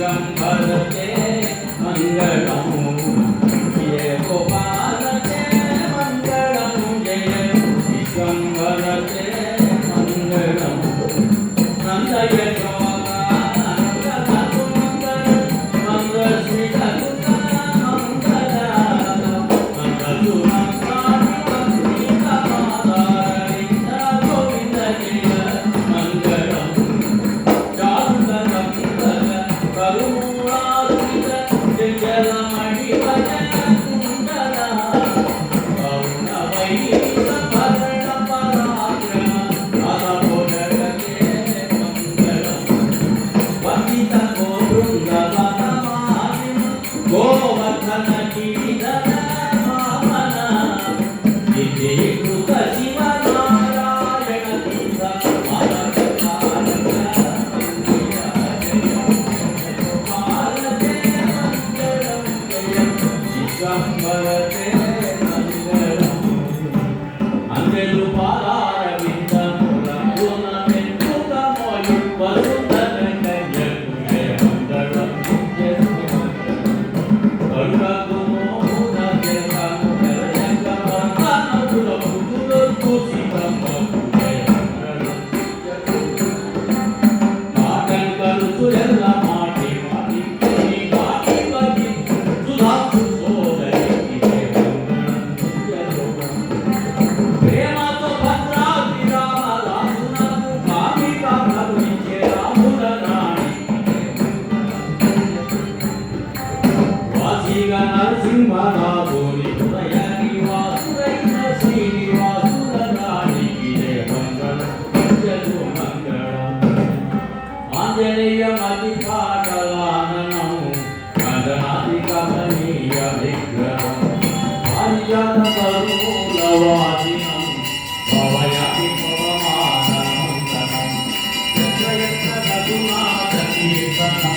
विश्वंभरते मंगलम ये गोपालते मंगलम जय विश्वंभरते मंगलम नंद यशोदा नंद मंगल मंगल श्री सतुता मंगल नंद सुरंगा निवंतिका माता गोविंद जय मंगलम गोवर्धन कीर्तन मामना नित्य कृत शिव नारायण तीर्थ विश्वंभरते मंगलम अंधेलु पादारविंदम रघुन मेत्तुक मोयु वसुधर कन्यकुले मंगलम करुणा मोहन जगम कलयंक बंधन कुल कुल कुसितम कुले मंगलम काटन करु सुरल माटी माटी की माटी बगी सुधा नरसिंहनाथोनि उदयनि वासुदेव श्रीनिवासुरराणि गिरे मंगलम जय मंगलम आंजनेय मतिपाटलाननं कंदनादि कमनीय विग्रहम् आर्यन करुणवासिनं भवयामि पवमाननं तनं यत्र यत्र रघुनाथ कीर्तनं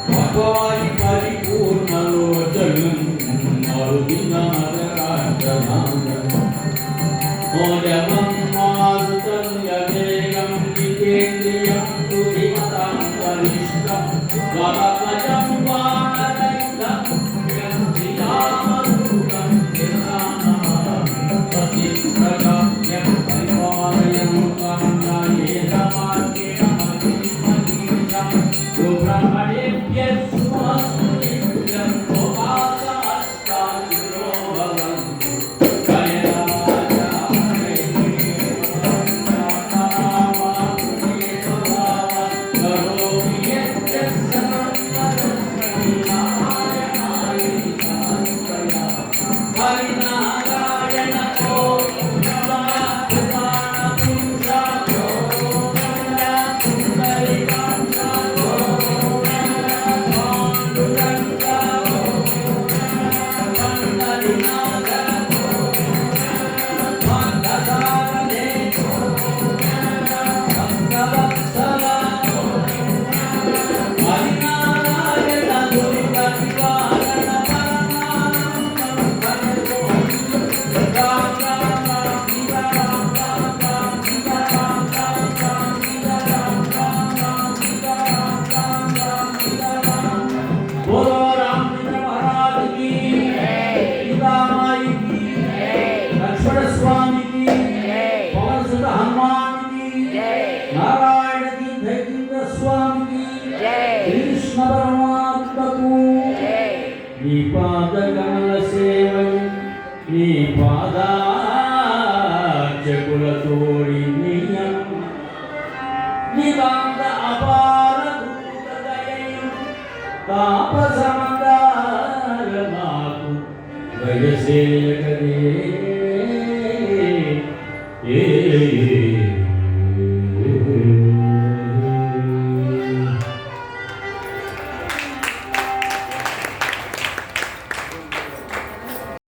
भगवान परिपूर्णलोचनं मरुदिनमरकान्तनादं मोदमं मारुतं यदेयं जितेन्द्रियं बुद्धिमतां वरिष्ठं वरदं वानरहितं यन्त्रियामरूपं निर्वाणमहं प्रतिप्रकाश्यं परिपालयन्तं नायेन मार्गेण मतिमतीशं सुब्रह्मण्येभ्यः सुमस्तुभ्यं गोपालहस्ताङ्गिरो भवन्तु जय राजा करोमि यज्ञस्य हरिनारायण नारायण तीर्थ स्वामी कृष्ण परमात्मा निपाद कमल सेवन निपादाच कुल तोड़ी नियम निदांत अपार दूत दययु तापसमंदार मातु वयसे करे